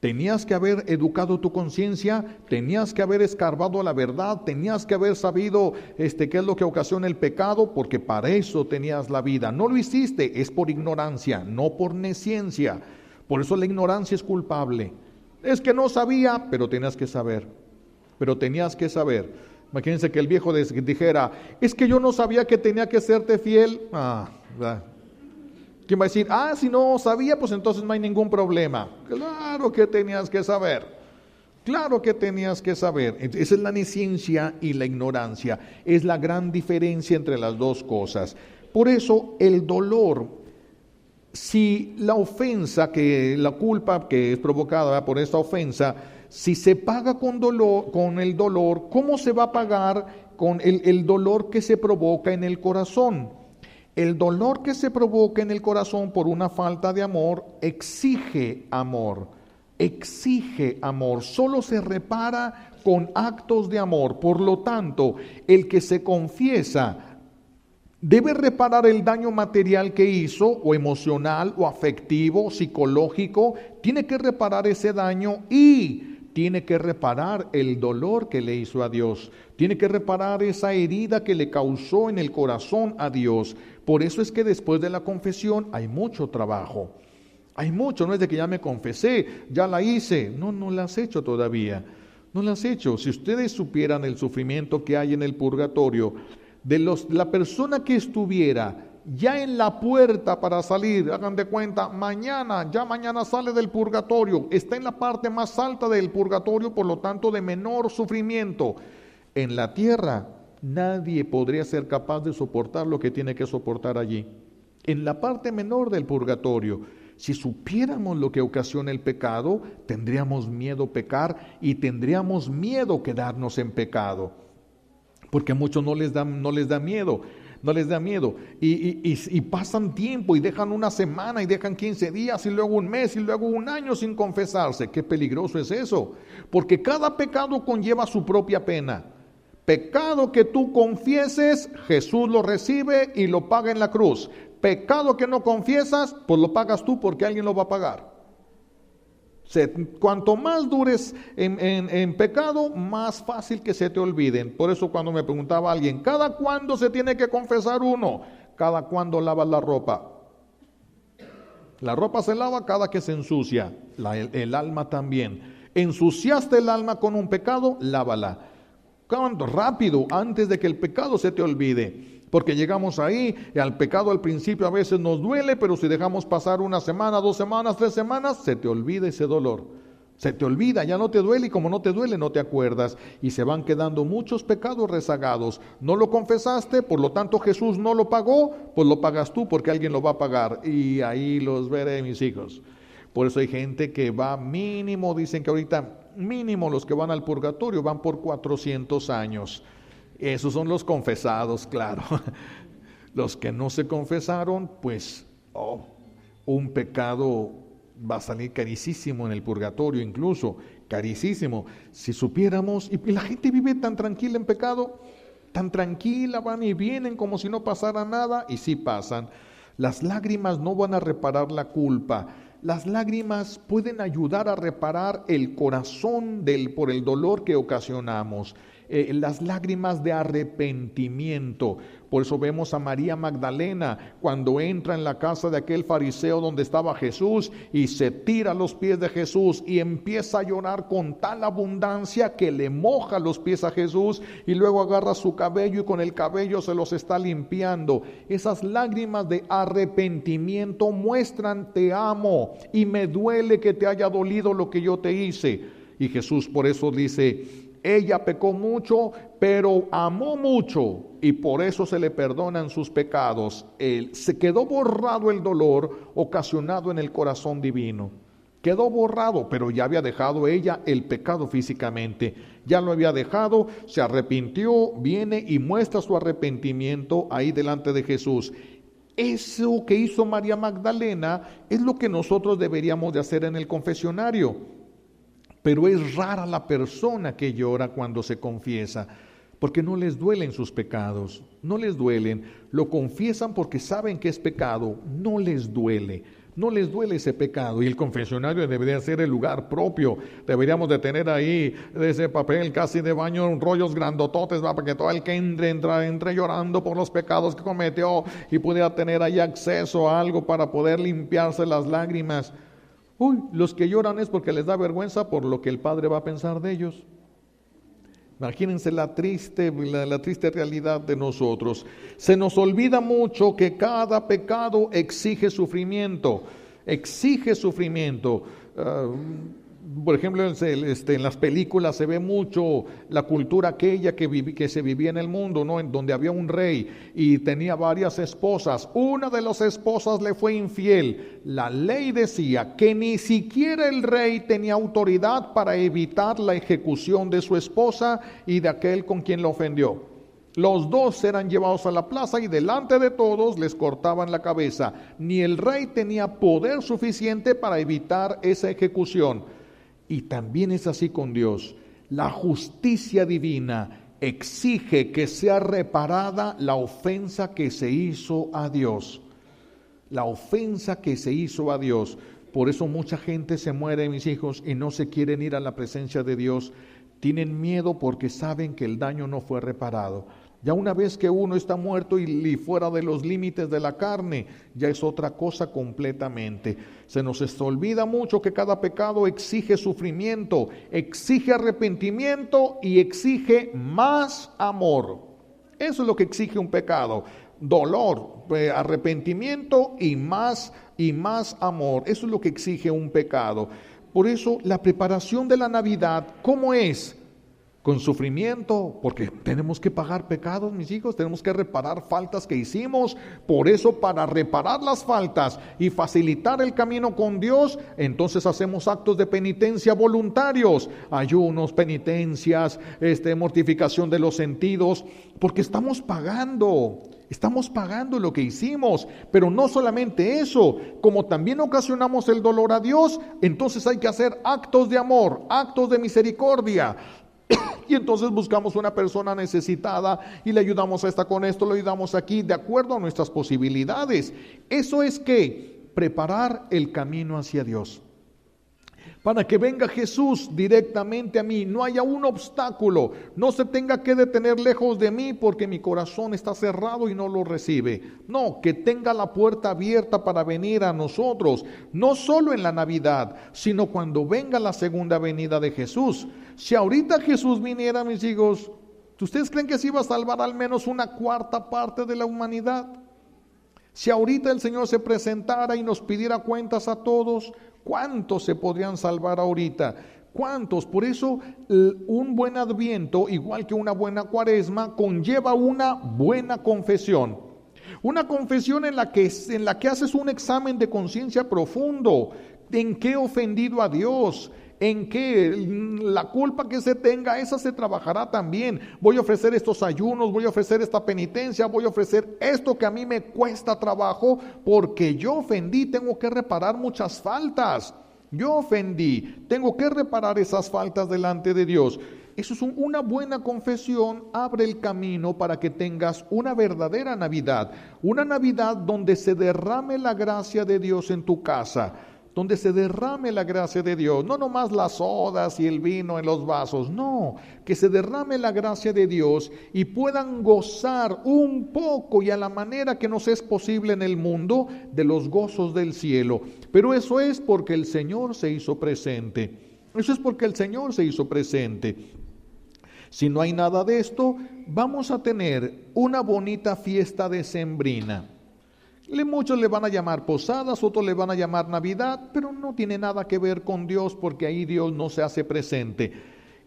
Tenías que haber educado tu conciencia, tenías que haber escarbado la verdad, tenías que haber sabido qué es lo que ocasiona el pecado, porque para eso tenías la vida. No lo hiciste, es por ignorancia, no por nesciencia. Por eso la ignorancia es culpable. Es que no sabía, pero tenías que saber. Imagínense que el viejo dijera, es que yo no sabía que tenía que serte fiel. ¿Quién va a decir? Si no sabía, pues entonces no hay ningún problema. Claro que tenías que saber. Esa es la nesciencia y la ignorancia. Es la gran diferencia entre las dos cosas. Por eso el dolor, si la ofensa, la culpa que es provocada por esta ofensa, si se paga con el dolor, ¿cómo se va a pagar con el dolor que se provoca en el corazón? El dolor que se provoca en el corazón por una falta de amor exige amor, solo se repara con actos de amor. Por lo tanto, el que se confiesa debe reparar el daño material que hizo, o emocional, o afectivo, o psicológico. Tiene que reparar ese daño y tiene que reparar el dolor que le hizo a Dios. Tiene que reparar esa herida que le causó en el corazón a Dios. Por eso es que después de la confesión hay mucho trabajo. Hay mucho, no es de que ya me confesé, ya la hice. No la has hecho todavía. No la has hecho. Si ustedes supieran el sufrimiento que hay en el purgatorio, la persona que estuviera ya en la puerta para salir, hagan de cuenta, mañana sale del purgatorio, está en la parte más alta del purgatorio, por lo tanto de menor sufrimiento. En la tierra nadie podría ser capaz de soportar lo que tiene que soportar allí. En la parte menor del purgatorio, si supiéramos lo que ocasiona el pecado, tendríamos miedo pecar y tendríamos miedo quedarnos en pecado. Porque a muchos no les da miedo. Y pasan tiempo y dejan una semana y dejan 15 días y luego un mes y luego un año sin confesarse. Qué peligroso es eso. Porque cada pecado conlleva su propia pena. Pecado que tú confieses, Jesús lo recibe y lo paga en la cruz. Pecado que no confiesas, pues lo pagas tú porque alguien lo va a pagar. Cuanto más dures en pecado, más fácil que se te olviden. Por eso cuando me preguntaba alguien, ¿cada cuándo se tiene que confesar uno? Cada cuándo lavas la ropa. La ropa se lava cada que se ensucia, el alma también. Ensuciaste el alma con un pecado, lávala. Rápido, antes de que el pecado se te olvide. Porque llegamos ahí y al pecado al principio a veces nos duele, pero si dejamos pasar una semana, 2 semanas, 3 semanas, se te olvida ese dolor. Se te olvida, ya no te duele y como no te duele no te acuerdas y se van quedando muchos pecados rezagados. No lo confesaste, por lo tanto Jesús no lo pagó, pues lo pagas tú porque alguien lo va a pagar y ahí los veré, mis hijos. Por eso hay gente que va mínimo, dicen que ahorita mínimo los que van al purgatorio van por 400 años. Esos son los confesados, claro. Los que no se confesaron, pues, un pecado va a salir carísimo en el purgatorio incluso, carísimo. Si supiéramos, y la gente vive tan tranquila en pecado, tan tranquila, van y vienen como si no pasara nada, y sí pasan. Las lágrimas no van a reparar la culpa. Las lágrimas pueden ayudar a reparar el corazón por el dolor que ocasionamos. Las lágrimas de arrepentimiento. Por eso vemos a María Magdalena cuando entra en la casa de aquel fariseo donde estaba Jesús y se tira a los pies de Jesús y empieza a llorar con tal abundancia que le moja los pies a Jesús y luego agarra su cabello y con el cabello se los está limpiando. Esas lágrimas de arrepentimiento muestran: te amo y me duele que te haya dolido lo que yo te hice. Y Jesús por eso dice: ella pecó mucho, pero amó mucho, y por eso se le perdonan sus pecados. Se quedó borrado el dolor ocasionado en el corazón divino. Quedó borrado, pero ya había dejado ella el pecado físicamente. Ya lo había dejado, se arrepintió, viene y muestra su arrepentimiento ahí delante de Jesús. Eso que hizo María Magdalena es lo que nosotros deberíamos de hacer en el confesionario. Pero es rara la persona que llora cuando se confiesa, porque no les duelen sus pecados, no les duelen, lo confiesan porque saben que es pecado, no les duele ese pecado. Y el confesionario debería ser el lugar propio, deberíamos de tener ahí ese papel casi de baño, rollos grandototes, para que todo el que entre llorando por los pecados que cometió y pudiera tener ahí acceso a algo para poder limpiarse las lágrimas. Los que lloran es porque les da vergüenza por lo que el Padre va a pensar de ellos. Imagínense la triste realidad de nosotros. Se nos olvida mucho que cada pecado exige sufrimiento. Por ejemplo, en las películas se ve mucho la cultura aquella que se vivía en el mundo, ¿no? En donde había un rey y tenía varias esposas. Una de las esposas le fue infiel. La ley decía que ni siquiera el rey tenía autoridad para evitar la ejecución de su esposa y de aquel con quien la ofendió. Los dos eran llevados a la plaza y delante de todos les cortaban la cabeza. Ni el rey tenía poder suficiente para evitar esa ejecución. Y también es así con Dios. La justicia divina exige que sea reparada la ofensa que se hizo a Dios. La ofensa que se hizo a Dios. Por eso mucha gente se muere, mis hijos, y no se quieren ir a la presencia de Dios. Tienen miedo porque saben que el daño no fue reparado. Ya una vez que uno está muerto y fuera de los límites de la carne, ya es otra cosa completamente. Se nos olvida mucho que cada pecado exige sufrimiento, exige arrepentimiento y exige más amor. Eso es lo que exige un pecado: dolor, arrepentimiento y más amor. Eso es lo que exige un pecado. Por eso la preparación de la Navidad, ¿cómo es? Con sufrimiento, porque tenemos que pagar pecados, mis hijos, tenemos que reparar faltas que hicimos. Por eso, para reparar las faltas y facilitar el camino con Dios, entonces hacemos actos de penitencia voluntarios, ayunos, penitencias, mortificación de los sentidos, porque estamos pagando lo que hicimos. Pero no solamente eso, como también ocasionamos el dolor a Dios, entonces hay que hacer actos de amor, actos de misericordia. Y entonces buscamos una persona necesitada y le ayudamos a esta con esto, le ayudamos aquí, de acuerdo a nuestras posibilidades. Eso es que preparar el camino hacia Dios. Para que venga Jesús directamente a mí, no haya un obstáculo, no se tenga que detener lejos de mí porque mi corazón está cerrado y no lo recibe. No, que tenga la puerta abierta para venir a nosotros, no solo en la Navidad, sino cuando venga la segunda venida de Jesús. Si ahorita Jesús viniera, mis hijos, ¿ustedes creen que se iba a salvar al menos una cuarta parte de la humanidad? Si ahorita el Señor se presentara y nos pidiera cuentas a todos, ¿cuántos se podrían salvar ahorita? ¿Cuántos? Por eso un buen adviento, igual que una buena cuaresma, conlleva una buena confesión. Una confesión en la que haces un examen de conciencia profundo. ¿En qué he ofendido a Dios? en que la culpa que se tenga, esa se trabajará también. Voy a ofrecer estos ayunos, voy a ofrecer esta penitencia, voy a ofrecer esto que a mí me cuesta trabajo, porque yo ofendí, tengo que reparar muchas faltas. Yo ofendí, tengo que reparar esas faltas delante de Dios. Eso es una buena confesión, abre el camino para que tengas una verdadera Navidad. Una Navidad donde se derrame la gracia de Dios en tu casa, donde se derrame la gracia de Dios, no nomás las sodas y el vino en los vasos, no, que se derrame la gracia de Dios y puedan gozar un poco y a la manera que nos es posible en el mundo de los gozos del cielo. Pero eso es porque el Señor se hizo presente. Eso es porque el Señor se hizo presente. Si no hay nada de esto, vamos a tener una bonita fiesta decembrina. Muchos le van a llamar posadas, otros le van a llamar Navidad, pero no tiene nada que ver con Dios, porque ahí Dios no se hace presente.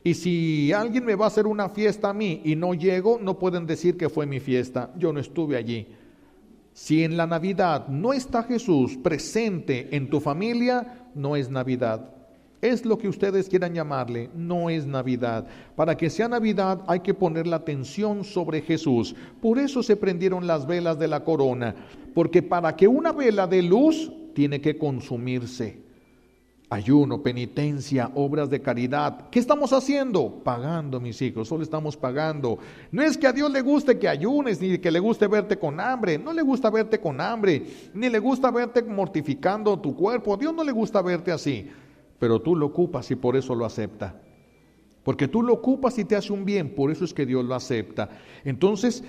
Y si alguien me va a hacer una fiesta a mí y no llego, no pueden decir que fue mi fiesta, yo no estuve allí. Si en la Navidad no está Jesús presente en tu familia, no es Navidad. Es lo que ustedes quieran llamarle, no es Navidad. Para que sea Navidad hay que poner la atención sobre Jesús. Por eso se prendieron las velas de la corona, porque para que una vela dé luz, tiene que consumirse. Ayuno, penitencia, obras de caridad. ¿Qué estamos haciendo? Pagando, mis hijos, solo estamos pagando. No es que a Dios le guste que ayunes, ni que le guste verte con hambre. No le gusta verte con hambre, ni le gusta verte mortificando tu cuerpo. A Dios no le gusta verte así. Pero tú lo ocupas y por eso lo acepta. Porque tú lo ocupas y te hace un bien, por eso es que Dios lo acepta. Entonces,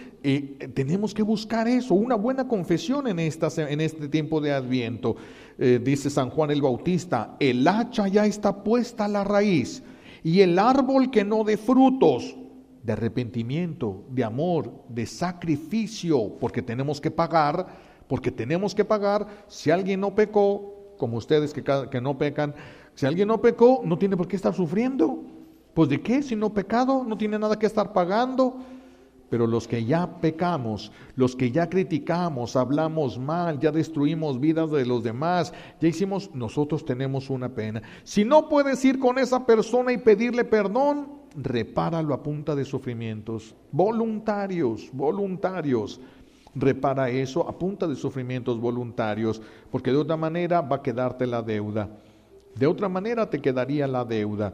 tenemos que buscar eso, una buena confesión en este tiempo de Adviento. Dice San Juan el Bautista, el hacha ya está puesta a la raíz, y el árbol que no dé frutos, de arrepentimiento, de amor, de sacrificio, porque tenemos que pagar, si alguien no pecó, como ustedes que no pecan, si alguien no pecó, no tiene por qué estar sufriendo. Pues ¿de qué? Si no pecado, no tiene nada que estar pagando. Pero los que ya pecamos, los que ya criticamos, hablamos mal, ya destruimos vidas de los demás, ya hicimos, nosotros tenemos una pena. Si no puedes ir con esa persona y pedirle perdón, repáralo a punta de sufrimientos. Voluntarios. Repara eso a punta de sufrimientos voluntarios, porque de otra manera va a quedarte la deuda. De otra manera te quedaría la deuda.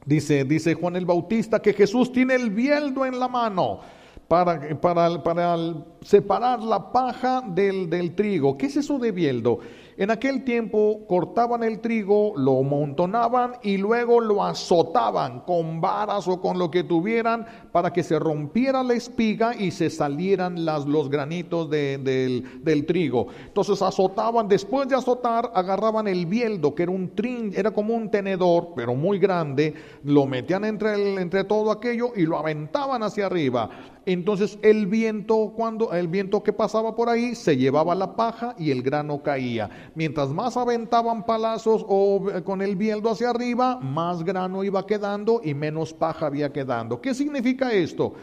Dice Juan el Bautista que Jesús tiene el bieldo en la mano para separar la paja del trigo. ¿Qué es eso de bieldo? En aquel tiempo cortaban el trigo, lo amontonaban y luego lo azotaban con varas o con lo que tuvieran para que se rompiera la espiga y se salieran los granitos del trigo. Entonces azotaban, después de azotar, agarraban el bieldo, que era como un tenedor, pero muy grande, lo metían entre todo aquello y lo aventaban hacia arriba. Entonces el viento que pasaba por ahí se llevaba la paja y el grano caía. Mientras más aventaban palazos o con el bieldo hacia arriba, más grano iba quedando y menos paja había quedando. ¿Qué significa esto?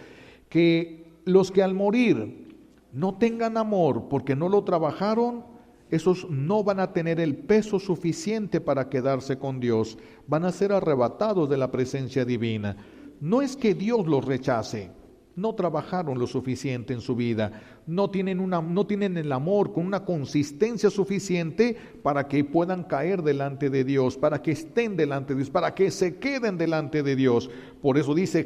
Que los que al morir no tengan amor porque no lo trabajaron, esos no van a tener el peso suficiente para quedarse con Dios. Van a ser arrebatados de la presencia divina. No es que Dios los rechace. No trabajaron lo suficiente en su vida, no tienen el amor con una consistencia suficiente para que puedan caer delante de Dios, para que estén delante de Dios, para que se queden delante de Dios. Por eso dice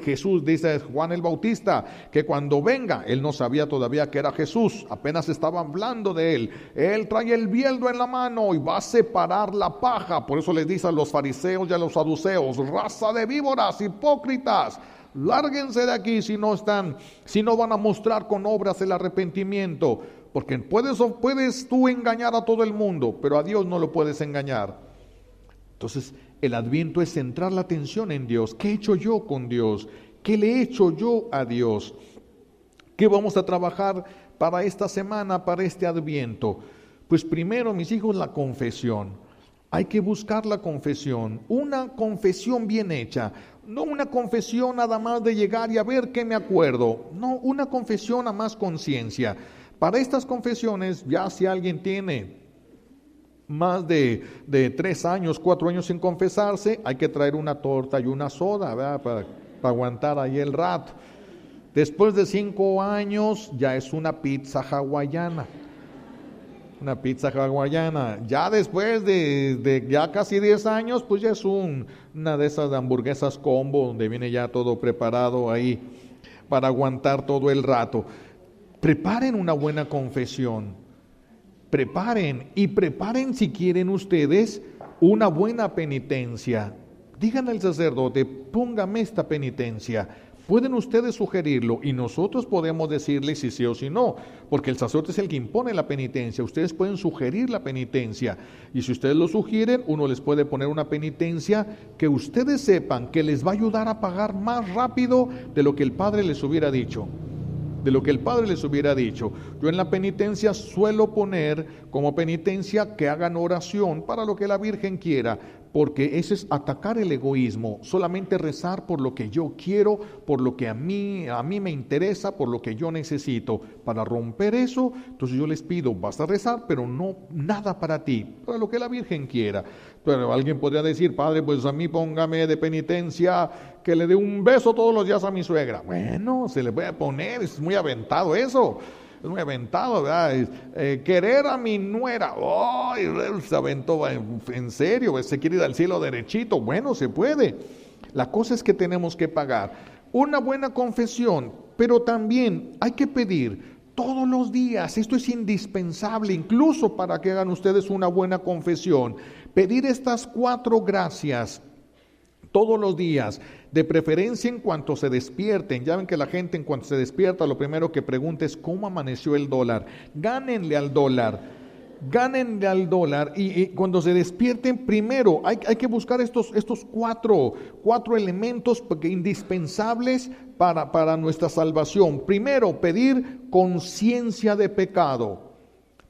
Juan el Bautista, que cuando venga, él no sabía todavía que era Jesús, apenas estaba hablando de él trae el bieldo en la mano y va a separar la paja. Por eso les dice a los fariseos y a los saduceos, raza de víboras, hipócritas, lárguense de aquí si no van a mostrar con obras el arrepentimiento, porque puedes tú engañar a todo el mundo, pero a Dios no lo puedes engañar. Entonces el Adviento es centrar la atención en Dios. ¿Qué he hecho yo con Dios? ¿Qué le he hecho yo a Dios? ¿Qué vamos a trabajar para esta semana, para este Adviento? Pues primero, mis hijos, la confesión. Hay que buscar la confesión, una confesión bien hecha, no una confesión nada más de llegar y a ver qué me acuerdo, no, una confesión a más conciencia. Para estas confesiones, ya si alguien tiene más de 3 años, 4 años sin confesarse, hay que traer una torta y una soda, ¿verdad? Para aguantar ahí el rato. Después de 5 años ya es una pizza hawaiana. Una pizza hawaiana. Ya después de ya casi 10 años, pues ya es una de esas hamburguesas combo donde viene ya todo preparado ahí para aguantar todo el rato. Preparen una buena confesión. Preparen si quieren ustedes una buena penitencia. Digan al sacerdote, póngame esta penitencia. Pueden ustedes sugerirlo y nosotros podemos decirle si sí o si no, porque el sacerdote es el que impone la penitencia. Ustedes pueden sugerir la penitencia y si ustedes lo sugieren, uno les puede poner una penitencia que ustedes sepan que les va a ayudar a pagar más rápido de lo que el Padre les hubiera dicho. Yo en la penitencia suelo poner como penitencia que hagan oración para lo que la Virgen quiera, porque ese es atacar el egoísmo, solamente rezar por lo que yo quiero, por lo que a mí me interesa, por lo que yo necesito. Para romper eso, entonces yo les pido, vas a rezar, pero no nada para ti, para lo que la Virgen quiera. Pero alguien podría decir, Padre, pues a mí póngame de penitencia que le dé un beso todos los días a mi suegra. Bueno, se le puede poner, es muy aventado eso. Es muy aventado, ¿verdad? Querer a mi nuera, se aventó en serio, se quiere ir al cielo derechito. Bueno, se puede. La cosa es que tenemos que pagar una buena confesión, pero también hay que pedir todos los días. Esto es indispensable, incluso para que hagan ustedes una buena confesión. Pedir estas 4 gracias todos los días, de preferencia en cuanto se despierten. Ya ven que la gente en cuanto se despierta lo primero que pregunta es ¿cómo amaneció el dólar? Gánenle al dólar y cuando se despierten primero hay que buscar estos cuatro elementos indispensables para nuestra salvación. Primero, pedir conciencia de pecado.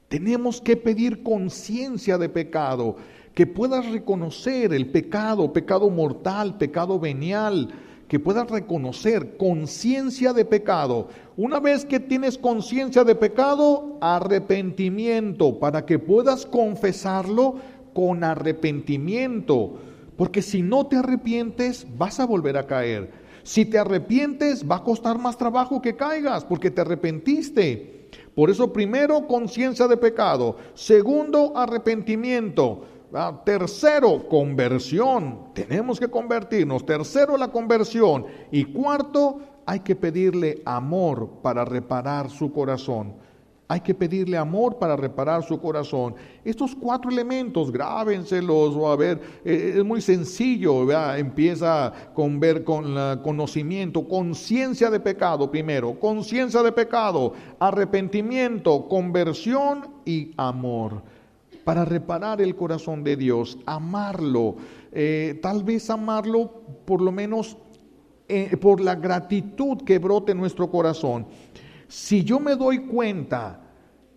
Tenemos que pedir conciencia de pecado, que puedas reconocer el pecado mortal, pecado venial, que puedas reconocer conciencia de pecado. Una vez que tienes conciencia de pecado, arrepentimiento, para que puedas confesarlo con arrepentimiento, porque si no te arrepientes, vas a volver a caer. Si te arrepientes, va a costar más trabajo que caigas, porque te arrepentiste. Por eso, primero, conciencia de pecado. Segundo, arrepentimiento. Tercero, conversión. Tenemos que convertirnos. Tercero, la conversión. Y cuarto, hay que pedirle amor para reparar su corazón. Hay que pedirle amor para reparar su corazón. Estos 4 elementos, grábenselos. O a ver, es muy sencillo, ¿verdad? Empieza con conocimiento, conciencia de pecado primero, conciencia de pecado, arrepentimiento, conversión y amor. Para reparar el corazón de Dios, amarlo, tal vez amarlo por lo menos por la gratitud que brote en nuestro corazón. Si yo me doy cuenta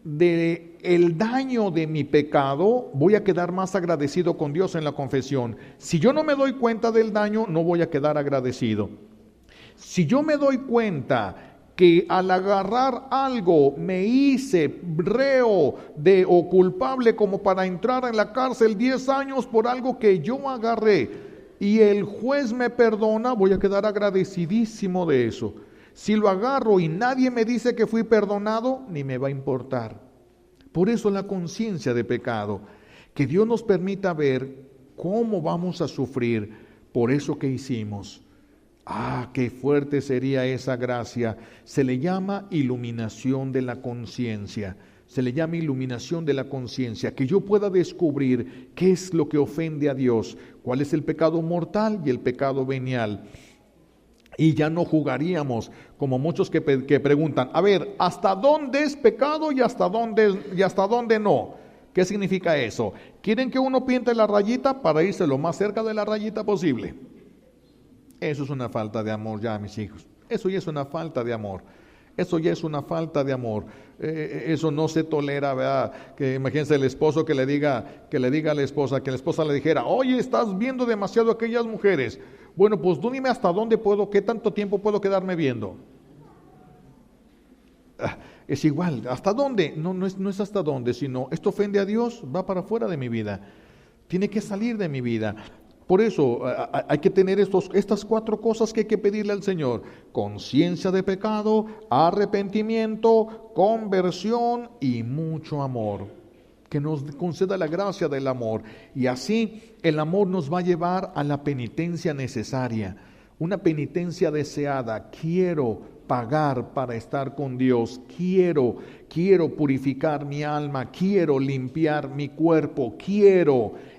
de el daño de mi pecado, voy a quedar más agradecido con Dios en la confesión. Si yo no me doy cuenta del daño, no voy a quedar agradecido. Si yo me doy cuenta que al agarrar algo me hice reo o culpable como para entrar en la cárcel 10 años por algo que yo agarré y el juez me perdona, voy a quedar agradecidísimo de eso. Si lo agarro y nadie me dice que fui perdonado, ni me va a importar. Por eso la conciencia de pecado, que Dios nos permita ver cómo vamos a sufrir por eso que hicimos. Qué fuerte sería esa gracia. Se le llama iluminación de la conciencia. Se le llama iluminación de la conciencia, que yo pueda descubrir qué es lo que ofende a Dios, cuál es el pecado mortal y el pecado venial. Y ya no jugaríamos como muchos que preguntan, a ver, ¿hasta dónde es pecado y hasta dónde no? ¿Qué significa eso? ¿Quieren que uno pinte la rayita para irse lo más cerca de la rayita posible? Eso es una falta de amor ya, mis hijos. Eso ya es una falta de amor. Eso ya es una falta de amor. Eso no se tolera, ¿verdad? Que imagínense el esposo que le diga a la esposa, que la esposa le dijera, oye, estás viendo demasiado a aquellas mujeres. Bueno, pues tú dime hasta dónde qué tanto tiempo puedo quedarme viendo. es igual. ¿Hasta dónde? No es hasta dónde, sino esto ofende a Dios, va para afuera de mi vida. Tiene que salir de mi vida. Por eso hay que tener estas 4 cosas que hay que pedirle al Señor: conciencia de pecado, arrepentimiento, conversión y mucho amor. Que nos conceda la gracia del amor, y así el amor nos va a llevar a la penitencia necesaria, una penitencia deseada. Quiero pagar para estar con Dios, quiero purificar mi alma, quiero limpiar mi cuerpo,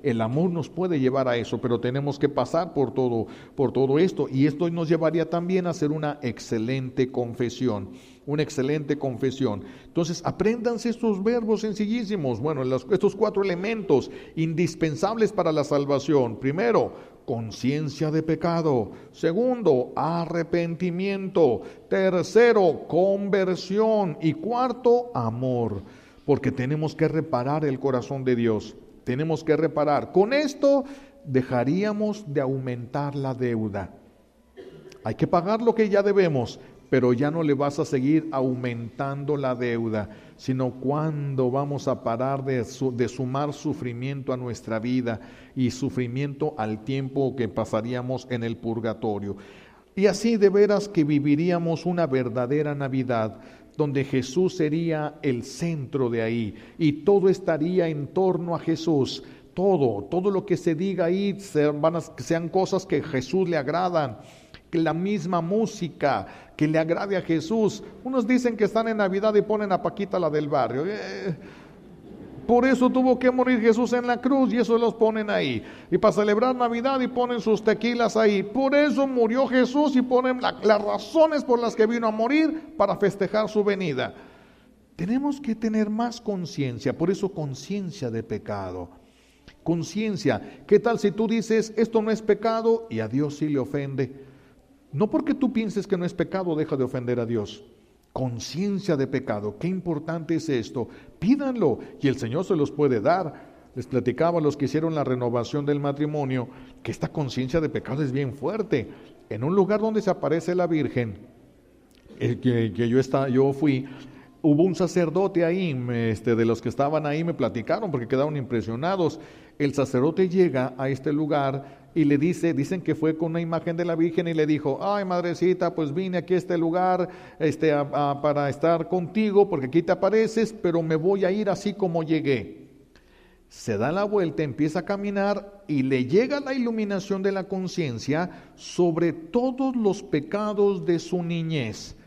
el amor nos puede llevar a eso, pero tenemos que pasar por todo esto, y esto nos llevaría también a hacer una excelente confesión. Entonces, apréndanse estos verbos sencillísimos. Bueno, estos 4 elementos indispensables para la salvación. Primero, conciencia de pecado. Segundo, arrepentimiento. Tercero, conversión. Y cuarto, amor. Porque tenemos que reparar el corazón de Dios. Tenemos que reparar. Con esto dejaríamos de aumentar la deuda. Hay que pagar lo que ya debemos, pero ya no le vas a seguir aumentando la deuda, sino cuando vamos a parar de sumar sufrimiento a nuestra vida y sufrimiento al tiempo que pasaríamos en el purgatorio. Y así de veras que viviríamos una verdadera Navidad, donde Jesús sería el centro de ahí y todo estaría en torno a Jesús. Todo lo que se diga ahí sean cosas que a Jesús le agradan, que la misma música que le agrade a Jesús. Unos dicen que están en Navidad y ponen a Paquita, la del barrio. Por eso tuvo que morir Jesús en la cruz, y eso los ponen ahí. Y para celebrar Navidad y ponen sus tequilas ahí. Por eso murió Jesús, y ponen las razones por las que vino a morir para festejar su venida. Tenemos que tener más conciencia, por eso conciencia de pecado. Conciencia. ¿Qué tal si tú dices esto no es pecado y a Dios sí le ofende? No porque tú pienses que no es pecado, deja de ofender a Dios. Conciencia de pecado, qué importante es esto. Pídanlo y el Señor se los puede dar. Les platicaba a los que hicieron la renovación del matrimonio que esta conciencia de pecado es bien fuerte. En un lugar donde se aparece la Virgen, yo fui, hubo un sacerdote ahí, de los que estaban ahí me platicaron porque quedaron impresionados. El sacerdote llega a este lugar y le dicen que fue con una imagen de la Virgen y le dijo: ay, madrecita, pues vine aquí a este lugar para estar contigo porque aquí te apareces, pero me voy a ir así como llegué. Se da la vuelta, empieza a caminar y le llega la iluminación de la conciencia sobre todos los pecados de su niñez.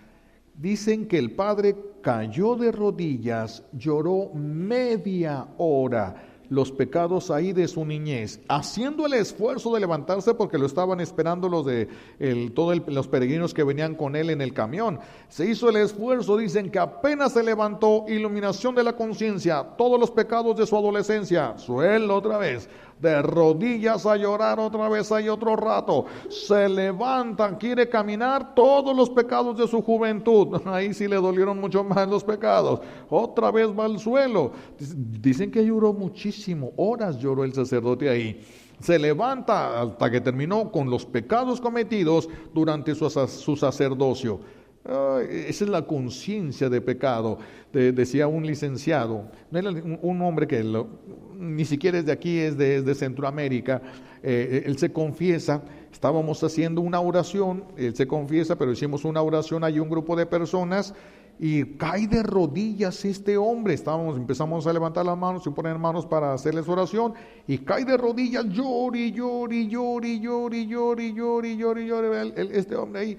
Dicen que el padre cayó de rodillas, lloró media hora los pecados ahí de su niñez, haciendo el esfuerzo de levantarse porque lo estaban esperando los peregrinos que venían con él en el camión. Se hizo el esfuerzo, dicen que apenas se levantó, iluminación de la conciencia, todos los pecados de su adolescencia, suelo otra vez, de rodillas a llorar otra vez ahí otro rato, se levanta, quiere caminar, todos los pecados de su juventud, ahí sí le dolieron mucho más los pecados, otra vez va al suelo. Dicen que lloró muchísimo, horas lloró el sacerdote ahí. Se levanta hasta que terminó con los pecados cometidos durante su sacerdocio. Esa es la conciencia de pecado. Decía un licenciado, un hombre que ni siquiera es de aquí, es de Centroamérica. Él se confiesa, estábamos haciendo una oración, él se confiesa, pero hicimos una oración, hay un grupo de personas y cae de rodillas este hombre. Empezamos a levantar las manos y poner manos para hacerles oración, y cae de rodillas, llori. Este hombre ahí,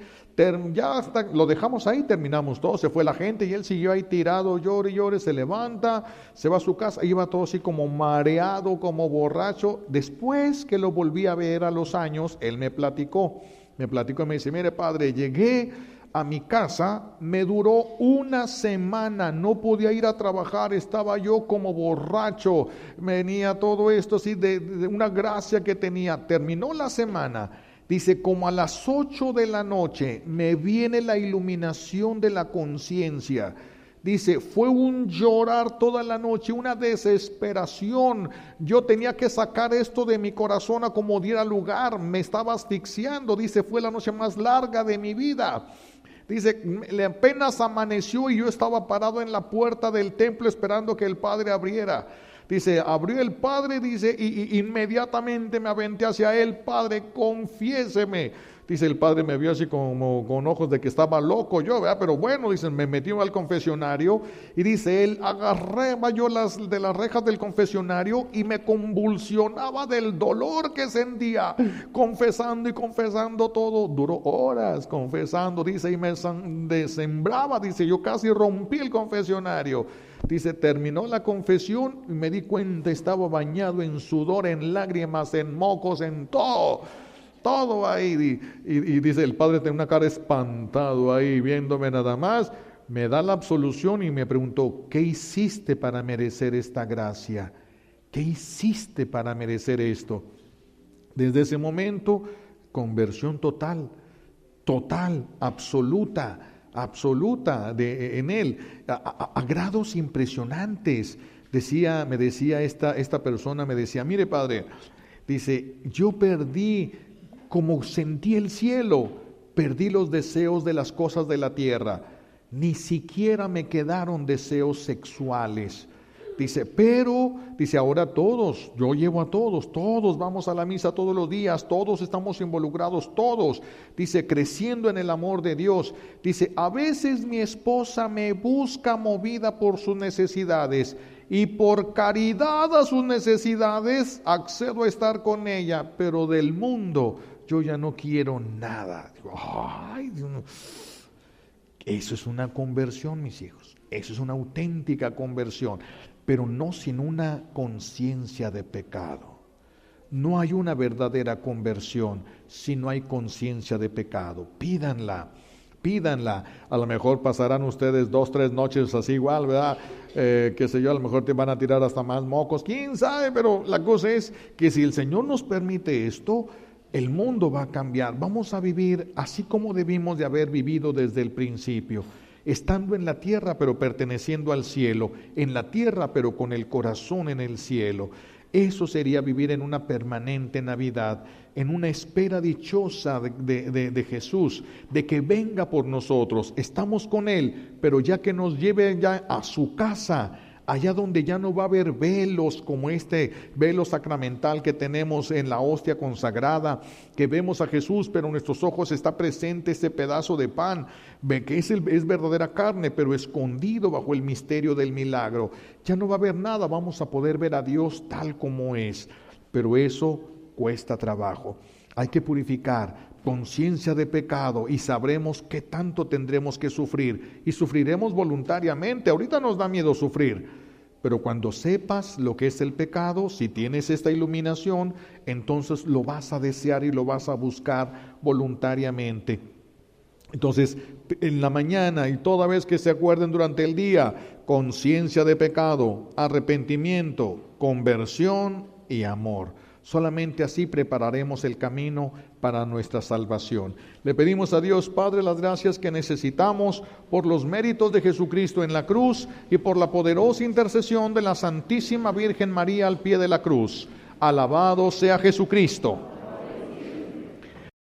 ya hasta lo dejamos ahí, terminamos todo, se fue la gente y él siguió ahí tirado, llore, se levanta, se va a su casa, iba todo así como mareado, como borracho. Después que lo volví a ver a los años, él me platicó y me dice: mire, padre, llegué a mi casa, me duró una semana, no podía ir a trabajar, estaba yo como borracho, venía todo esto así de una gracia que tenía. Terminó la semana, dice, como a las 8 de la noche me viene la iluminación de la conciencia. Dice, fue un llorar toda la noche, una desesperación. Yo tenía que sacar esto de mi corazón a como diera lugar, me estaba asfixiando. Dice, fue la noche más larga de mi vida. Dice, apenas amaneció y yo estaba parado en la puerta del templo esperando que el padre abriera. Dice, abrió el padre, dice, y inmediatamente me aventé hacia él. Padre, confiéseme. Dice, el padre me vio así como con ojos de que estaba loco yo, ¿verdad? Pero bueno, dice, me metí al confesionario y dice él, agarraba yo de las rejas del confesionario y me convulsionaba del dolor que sentía, confesando y confesando todo. Duró horas confesando, dice, y me desembraba, dice, yo casi rompí el confesionario. Dice, terminó la confesión y me di cuenta, estaba bañado en sudor, en lágrimas, en mocos, en todo ahí. Y dice, el padre tenía una cara espantado ahí, viéndome nada más. Me da la absolución y me preguntó, ¿qué hiciste para merecer esta gracia? ¿Qué hiciste para merecer esto? Desde ese momento, conversión total, absoluta en él, a grados impresionantes. Me decía esta persona, me decía, mire padre, dice, yo perdí, como sentí el cielo, perdí los deseos de las cosas de la tierra, ni siquiera me quedaron deseos sexuales. Dice, pero, dice, ahora todos, yo llevo a todos vamos a la misa todos los días, todos estamos involucrados, todos, dice, creciendo en el amor de Dios. Dice, a veces mi esposa me busca movida por sus necesidades y por caridad a sus necesidades accedo a estar con ella, pero del mundo yo ya no quiero nada. Digo, ay, Dios mío. Eso es una conversión, mis hijos, eso es una auténtica conversión, pero no sin una conciencia de pecado. No hay una verdadera conversión si no hay conciencia de pecado. Pídanla. A lo mejor pasarán ustedes 2, 3 noches así igual, ¿verdad? Qué sé yo, a lo mejor te van a tirar hasta más mocos, quién sabe, pero la cosa es que si el Señor nos permite esto, el mundo va a cambiar. Vamos a vivir así como debimos de haber vivido desde el principio, estando en la tierra pero perteneciendo al cielo, en la tierra pero con el corazón en el cielo. Eso sería vivir en una permanente Navidad, en una espera dichosa de Jesús, de que venga por nosotros. Estamos con Él, pero ya que nos lleve ya a su casa, allá donde ya no va a haber velos como este velo sacramental que tenemos en la hostia consagrada, que vemos a Jesús, pero en nuestros ojos está presente ese pedazo de pan, que es verdadera carne, pero escondido bajo el misterio del milagro. Ya no va a haber nada, vamos a poder ver a Dios tal como es, pero eso cuesta trabajo. Hay que purificar, conciencia de pecado, y sabremos qué tanto tendremos que sufrir, y sufriremos voluntariamente. Ahorita nos da miedo sufrir, pero cuando sepas lo que es el pecado, si tienes esta iluminación, entonces lo vas a desear y lo vas a buscar voluntariamente. Entonces, en la mañana y toda vez que se acuerden durante el día, conciencia de pecado, arrepentimiento, conversión y amor. Solamente así prepararemos el camino para nuestra salvación. Le pedimos a Dios Padre las gracias que necesitamos por los méritos de Jesucristo en la cruz y por la poderosa intercesión de la Santísima Virgen María al pie de la cruz. Alabado sea Jesucristo.